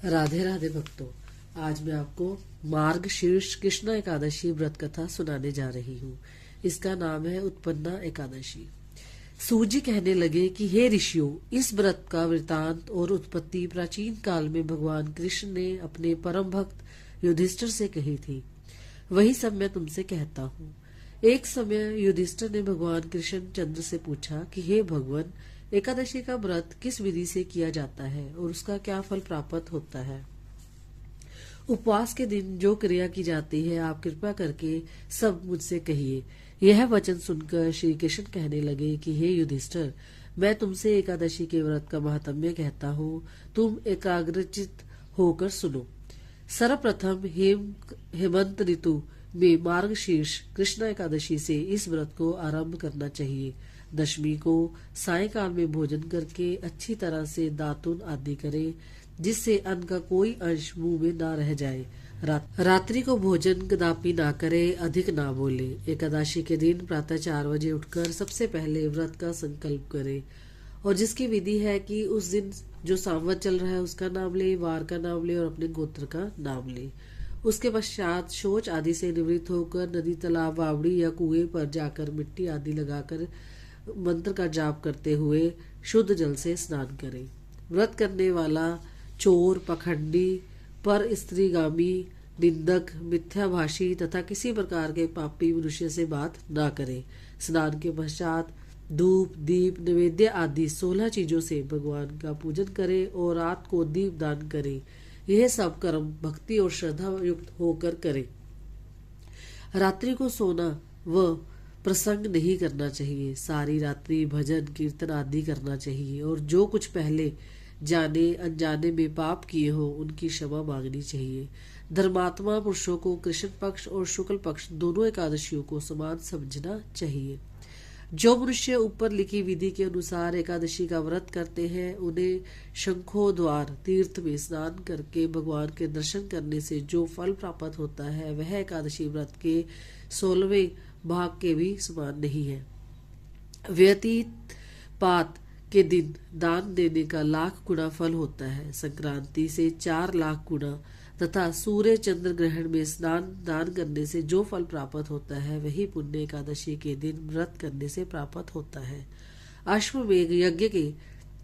राधे राधे भक्तों, आज मैं आपको मार्गशीर्ष कृष्ण एकादशी व्रत कथा सुनाने जा रही हूँ। इसका नाम है उत्पन्ना एकादशी। सूजी कहने लगे कि हे ऋषियों, इस व्रत का वृतांत और उत्पत्ति प्राचीन काल में भगवान कृष्ण ने अपने परम भक्त युधिष्ठिर से कही थी। वही सब मैं तुमसे कहता हूँ। एक समय युधिष्ठिर ने भगवान कृष्ण चंद्र से पूछा कि हे भगवान, एकादशी का व्रत किस विधि से किया जाता है और उसका क्या फल प्राप्त होता है। उपवास के दिन जो क्रिया की जाती है, आप कृपा करके सब मुझसे कहिए। यह वचन सुनकर श्री कृष्ण कहने लगे कि हे युधिष्ठिर, मैं तुमसे एकादशी के व्रत का महात्म्य कहता हूँ, तुम एकाग्रचित होकर सुनो। सर्वप्रथम हेमंत ऋतु में मार्गशीर्ष कृष्ण एकादशी से इस व्रत को आरंभ करना चाहिए। दशमी को सायंकाल में भोजन करके अच्छी तरह से दातुन आदि करे, जिससे अन्न का कोई अंश मुंह में ना रह जाए। रात्रि को भोजन कदापि ना करे, अधिक ना बोले। एकादशी के दिन प्रातः 4 बजे उठकर सबसे पहले व्रत का संकल्प करे, और जिसकी विधि है कि उस दिन जो संवत चल रहा है उसका नाम ले, वार का नाम ले और अपने गोत्र का नाम ले। उसके पश्चात शौच आदि से निवृत्त होकर नदी, तालाब, बावड़ी या कुएं पर जाकर मिट्टी आदि लगाकर मंत्र का जाप करते हुए शुद्ध जल से स्नान करे। व्रत करने वाला चोर, पखंडी, पर स्त्रीगामी, निंदक, मिथ्याभाषी तथा किसी प्रकार के पापी मनुष्य से बात ना करे। स्नान के पश्चात धूप, दीप, नैवेद्य आदि 16 चीजों से भगवान का पूजन करे और रात को दीप दान करे। यह सब कर्म भक्ति और श्रद्धा युक्त होकर करे। रात्रि को सोना व प्रसंग नहीं करना चाहिए। सारी रात्रि भजन कीर्तन आदि करना चाहिए, और जो कुछ पहले जाने अनजाने में पाप किए हो उनकी क्षमा मांगनी चाहिए। धर्मात्मा पुरुषों को कृष्ण पक्ष और शुक्ल पक्ष दोनों एकादशियों को समान समझना चाहिए। जो मनुष्य ऊपर लिखी विधि के अनुसार एकादशी का व्रत करते हैं, उन्हें शंखो द्वार तीर्थ में स्नान करके भगवान के दर्शन करने से जो फल प्राप्त होता है, वह एकादशी व्रत के 16वें भाग के भी समान नहीं है। व्यतीत पात के दिन दान देने का 1,00,000 गुना फल होता है। संक्रांति से 4,00,000 गुना तथा सूर्य चंद्र ग्रहण में स्नान दान करने से जो फल प्राप्त होता है, वही पुण्य एकादशी के दिन व्रत करने से प्राप्त होता है। अश्वमेघ यज्ञ के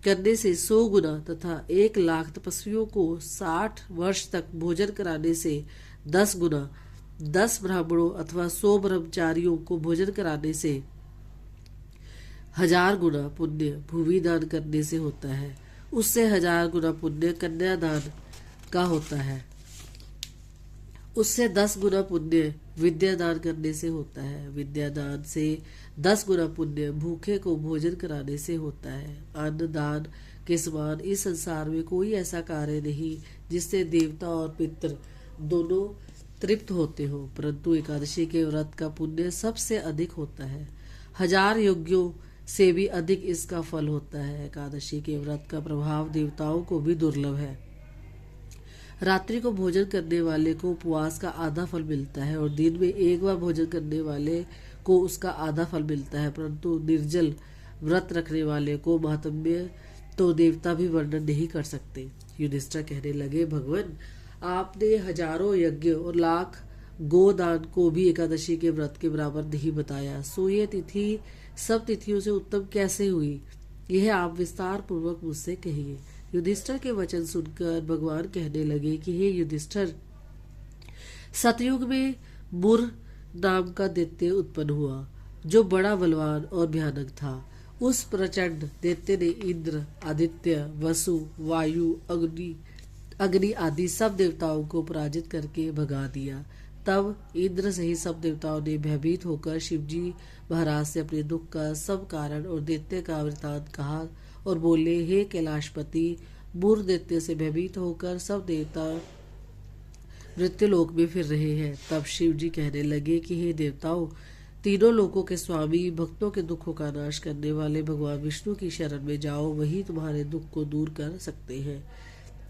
करने से 100 गुना तथा 1,00,000 तपस्वियों को 60 वर्ष तक भोजन कराने से 10 गुना, 10 ब्राह्मणों अथवा 100 ब्रह्मचारियों को भोजन कराने से 1000 गुना पुण्य भूमि दान करने से होता है। उससे 1000 गुना पुण्य कन्यादान का होता है। उससे 10 गुना पुण्य विद्यादान करने से होता है। विद्यादान से 10 गुना पुण्य भूखे को भोजन कराने से होता है। अन्न दान के समान इस संसार में कोई ऐसा कार्य नहीं जिससे देवता और पितृ दोनों तृप्त होते हो, परंतु एकादशी के व्रत का पुण्य सबसे अधिक होता है। 1000 यज्ञों से भी अधिक इसका फल होता है। एकादशी के व्रत का प्रभाव देवताओं को भी दुर्लभ है। रात्रि को भोजन करने वाले को उपवास का आधा फल मिलता है, और दिन में एक बार भोजन करने वाले को उसका आधा फल मिलता है, परंतु निर्जल व्रत रखने वाले को महात्म्य तो देवता भी वर्णन नहीं कर सकते। युधिष्ठिर कहने लगे, भगवान, आपने हजारों यज्ञ और 1,00,000 गोदान को भी एकादशी के व्रत के बराबर नहीं बताया, सो ये तिथि सब तिथियों से उत्तम कैसे हुई, यह आप विस्तार पूर्वक मुझसे कहिए। युधिष्ठिर के वचन सुनकर भगवान कहने लगे कि हे युधिष्ठिर, सतयुग में मुर नाम का दैत्य उत्पन्न हुआ, जो बड़ा बलवान और भयानक था। उस प्रचंड दैत्य ने इंद्र, आदित्य, वसु, वायु, अग्नि आदि सब देवताओं को पराजित करके भगा दिया। तब इंद्र सहित सब देवताओं ने भयभीत होकर शिवजी महाराज से अपने दुख का सब कारण और दैत्य का वृतांत कहा और बोले, हे कैलाशपति, मूर दैत्य से भयभीत होकर सब देवता मृत्युलोक में फिर रहे हैं। तब शिव जी कहने लगे कि हे देवताओं, तीनों लोकों के स्वामी, भक्तों के दुखों का नाश करने वाले भगवान विष्णु की शरण में जाओ, वही तुम्हारे दुख को दूर कर सकते हैं।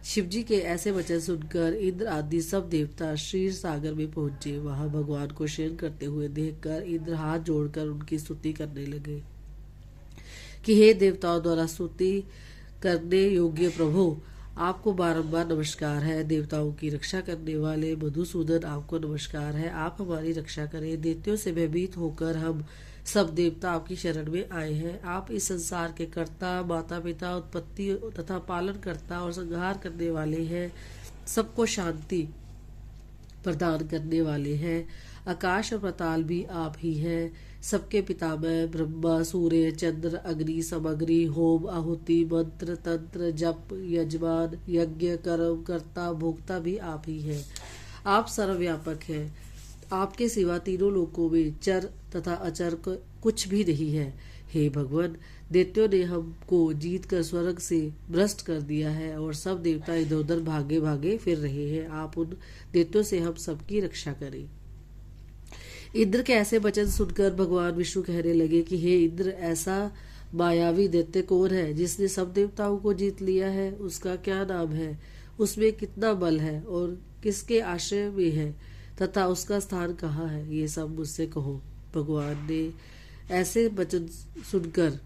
शिवजी के ऐसे वचन सुनकर इंद्र आदि सब देवता क्षीर सागर में पहुंचे। वहां भगवान को शयन करते हुए देखकर इंद्र हाथ जोड़कर उनकी स्तुति करने लगे कि हे देवताओं द्वारा स्तुति करने योग्य प्रभु, आपको बारंबार नमस्कार है। देवताओं की रक्षा करने वाले मधुसूदन, आपको नमस्कार है। आप हमारी रक्षा करें। दैत्यों से भयभीत होकर हम सब देवता आपकी शरण में आए हैं। आप इस संसार के कर्ता, माता पिता, उत्पत्ति तथा पालन करता और संहार करने वाले हैं। सबको शांति प्रदान करने वाले हैं। आकाश और पाताल भी आप ही हैं। सबके पितामह ब्रह्मा, सूर्य, चंद्र, अग्नि, सामग्री, होम, आहुति, मंत्र, तंत्र, जप, यजमान, यज्ञ, कर्म, कर्ता, भोक्ता भी आप ही हैं। आप सर्वव्यापक हैं। आपके सिवा तीनों लोकों में चर तथा अचर कुछ भी नहीं है। हे भगवान, दैत्यों ने हमको जीत कर स्वर्ग से भ्रष्ट कर दिया है और सब देवता इधर उधर भागे भागे फिर रहे हैं। आप उन दैत्यों से हम सबकी रक्षा करें। इंद्र के ऐसे वचन सुनकर भगवान विष्णु कहने लगे कि हे इंद्र, ऐसा मायावी दैत्य कौन है जिसने सब देवताओं को जीत लिया है? उसका क्या नाम है? उसमें कितना बल है और किसके आश्रय में है तथा उसका स्थान कहाँ है? ये सब मुझसे कहो। भगवान ने ऐसे वचन सुनकर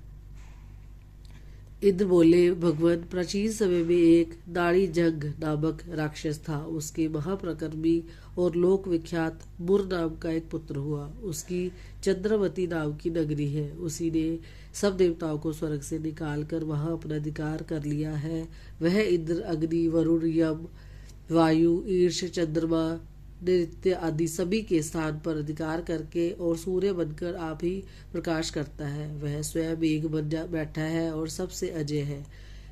इंद्र बोले, भगवान, प्राचीन समय में एक नाड़ी जंग नामक राक्षस था। उसके महाप्रकर्मी और लोक विख्यात मुर नाम का एक पुत्र हुआ। उसकी चंद्रवती नाम की नगरी है। उसी ने सब देवताओं को स्वर्ग से निकालकर वहां अपना अधिकार कर लिया है। वह इंद्र, अग्नि, वरुण, यम, वायु, ईर्ष, चंद्रमा, नृत्य आदि सभी के स्थान पर अधिकार करके और सूर्य बनकर आप ही प्रकाश करता है। वह स्वयं मेघ बन बैठा है और सबसे अजय है।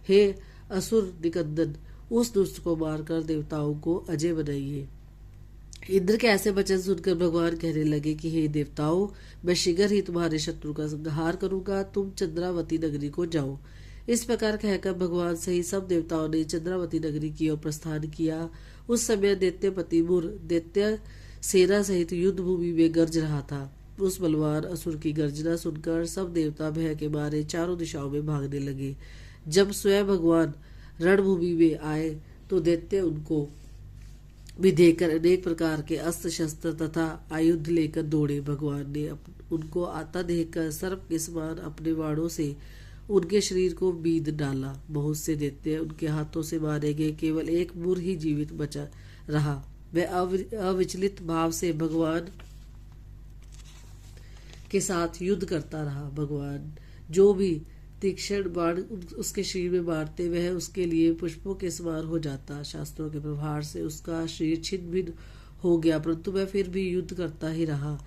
हे असुर निकंदन, उस दुष्ट को मारकर देवताओं को अजय बनाइए। इंद्र के ऐसे वचन सुनकर भगवान कहने लगे कि हे देवताओं, मैं शीघ्र ही तुम्हारे शत्रु का संहार करूंगा। तुम चंद्रावती नगरी को जाओ। इस प्रकार कहकर भगवान सहित सब देवताओं ने चंद्रावती नगरी की ओर प्रस्थान किया। उस समय दैत्यपति मुर दैत्य सेना सहित युद्ध भूमि में गरज रहा था। उस बलवान असुर की गर्जना सुनकर सब देवता भय के मारे चारों दिशाओं में भागने लगे। जब स्वयं भगवान रणभूमि में आए तो दैत्य उनको भी देखकर अनेक प्रकार के अस्त्र शस्त्र तथा आयुध लेकर दौड़े। भगवान ने उनको आता देखकर सर्प के समान अपने बाणों से उनके शरीर को बीध डाला। बहुत से दैत्य उनके हाथों से मारे गए। केवल एक मुर ही जीवित बचा रहा। वह अविचलित भाव से भगवान के साथ युद्ध करता रहा। भगवान जो भी तीक्ष्ण बाण उसके शरीर में मारते, वह उसके लिए पुष्पों के समान हो जाता। शास्त्रों के प्रभाव से उसका शरीर छिन्न भिन्न हो गया, परंतु वह फिर भी युद्ध करता ही रहा।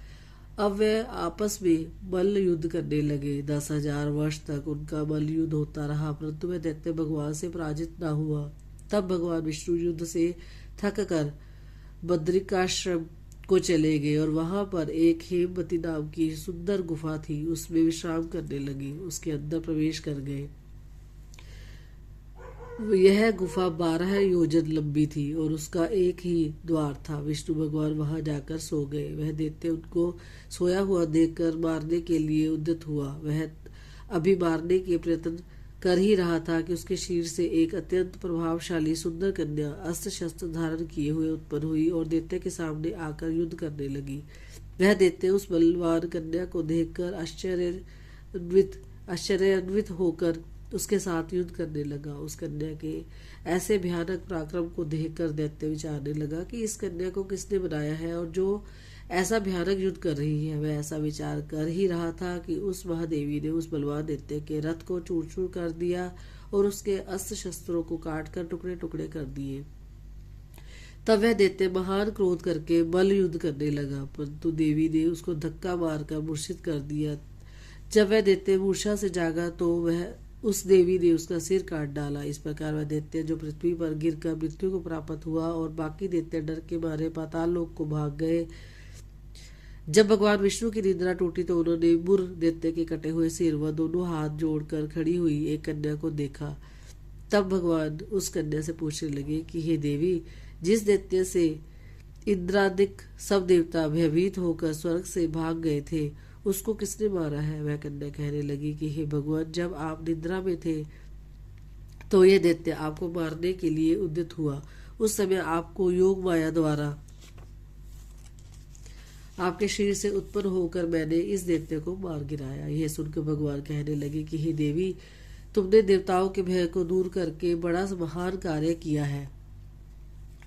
अब वे आपस में मल्ल युद्ध करने लगे। 10,000 वर्ष तक उनका मल्ल युद्ध होता रहा, परंतु वह दैत्य भगवान से पराजित न हुआ। तब भगवान विष्णु युद्ध से थक कर बद्रिकाश्रम को चले गए और वहां पर एक हेमवती नाम की सुंदर गुफा थी। उसमें विश्राम करने लगे। उसके अंदर प्रवेश कर गए। यह गुफा 12 योजन लंबी थी और उसका एक ही द्वार था। विष्णु भगवान वहां जाकर सो गए। वह दैत्य उनको सोया हुआ देखकर मारने के लिए उद्यत हुआ। वह अभी मारने के प्रयत्न कर ही रहा था कि उसके शरीर से एक अत्यंत प्रभावशाली सुंदर कन्या अस्त्र शस्त्र धारण किए हुए उत्पन्न हुई और दैत्य के सामने आकर युद्ध करने लगी। वह दैत्य उस बलवान कन्या को देखकर आश्चर्यान्वित होकर उसके साथ युद्ध करने लगा। उस कन्या के ऐसे भयानक पराक्रम को देखकर दैत्य विचारने लगा कि इस कन्या को किसने बनाया है और जो ऐसा भयानक युद्ध कर रही है। वह ऐसा विचार कर ही रहा था कि उस महादेवी ने उस बलवान दैत्य के रथ को चूर चूर कर दिया और उसके अस्त्र शस्त्रों को काट कर टुकड़े टुकड़े कर दिए। तब वह दैत्य महान क्रोध करके बल युद्ध करने लगा, परंतु देवी ने उसको धक्का मारकर मूर्छित कर दिया। जब वह दैत्य मूर्छा से जागा तो वह उस देवी ने उसका सिर काट डाला। इस प्रकार वह दैत्य जो पृथ्वी पर गिरकर मृत्यु को प्राप्त हुआ और बाकी दैत्य डर के मारे पाताल लोक को भाग गए। जब भगवान विष्णु की निद्रा टूटी तो उन्होंने मुर दैत्य के कटे हुए सिर व दोनों हाथ जोड़कर खड़ी हुई एक कन्या को देखा। तब भगवान उस कन्या से पूछने लगे कि हे देवी, जिस दैत्य से इंद्रादिक सब देवता भयभीत होकर स्वर्ग से भाग गए थे, उसको किसने मारा है? वह कन्या कहने लगी कि हे भगवान, जब आप निद्रा में थे तो यह दैत्य आपको मारने के लिए उद्यत हुआ। उस समय आपको योग माया द्वारा आपके शरीर से उत्पन्न होकर मैंने इस दैत्य को मार गिराया। यह सुनकर भगवान कहने लगे कि हे देवी, तुमने देवताओं के भय को दूर करके बड़ा महान कार्य किया है,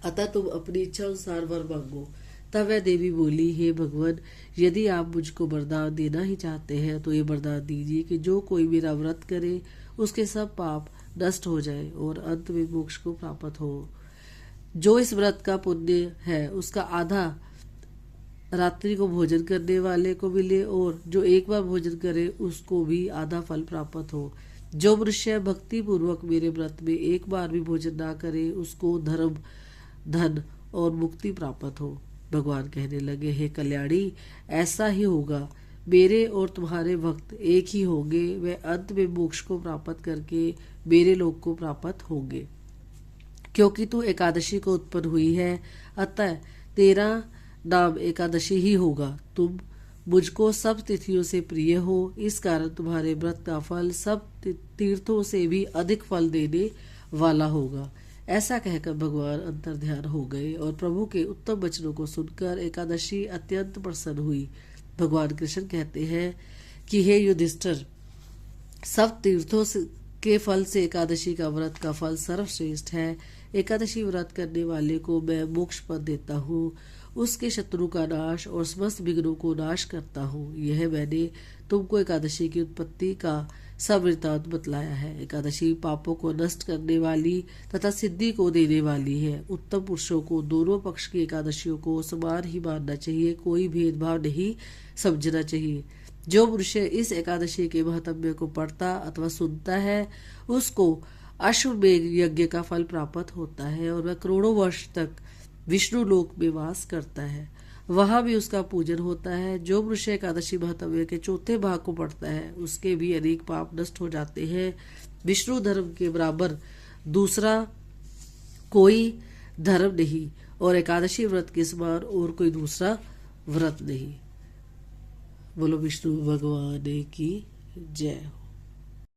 अतः तुम अपनी इच्छा अनुसार वर मांगो। तब वह देवी बोली, हे भगवान, यदि आप मुझको वरदान देना ही चाहते हैं तो ये वरदान दीजिए कि जो कोई मेरा व्रत करे उसके सब पाप नष्ट हो जाए और अंत में मोक्ष को प्राप्त हो। जो इस व्रत का पुण्य है उसका आधा रात्रि को भोजन करने वाले को मिले और जो एक बार भोजन करे उसको भी आधा फल प्राप्त हो। जो मनुष्य भक्ति पूर्वक मेरे व्रत में एक बार भी भोजन ना करे उसको धर्म, धन और मुक्ति प्राप्त हो। भगवान कहने लगे, हे कल्याणी, ऐसा ही होगा। मेरे और तुम्हारे भक्त एक ही होंगे, वे अंत में मोक्ष को प्राप्त करके मेरे लोक को प्राप्त होंगे। क्योंकि तू एकादशी को उत्पन्न हुई है, अतः तेरा नाम एकादशी ही होगा। तुम मुझको सब तिथियों से प्रिय हो, इस कारण तुम्हारे व्रत का फल सब तीर्थों से भी अधिक फल देने वाला होगा। ऐसा कहकर भगवान अंतर्ध्यान हो गए और प्रभु के उत्तम वचनों को सुनकर एकादशी अत्यंत प्रसन्न हुई। भगवान कृष्ण कहते हैं कि हे युधिष्ठिर, सब तीर्थों के फल से एकादशी का व्रत का फल सर्वश्रेष्ठ है। एकादशी व्रत करने वाले को मैं मोक्ष पद देता हूँ, उसके शत्रु का नाश और समस्त विघ्नों को नाश करता हूँ। यह मैंने तुमको एकादशी की उत्पत्ति का सब वृत्तांत बतलाया है। एकादशी पापों को नष्ट करने वाली तथा सिद्धि को देने वाली है। उत्तम पुरुषों को दोनों पक्ष की एकादशियों को समान ही मानना चाहिए, कोई भेदभाव नहीं समझना चाहिए। जो मनुष्य इस एकादशी के महत्व को पढ़ता अथवा सुनता है उसको अश्वमेध यज्ञ का फल प्राप्त होता है और वह करोड़ों वर्ष तक विष्णु लोक में वास करता है, वहां भी उसका पूजन होता है। जो मनुष्य एकादशी महात्म्य के चौथे भाग को पढ़ता है उसके भी अनेक पाप नष्ट हो जाते हैं। विष्णु धर्म के बराबर दूसरा कोई धर्म नहीं और एकादशी व्रत के समान और कोई दूसरा व्रत नहीं। बोलो विष्णु भगवान की जय हो।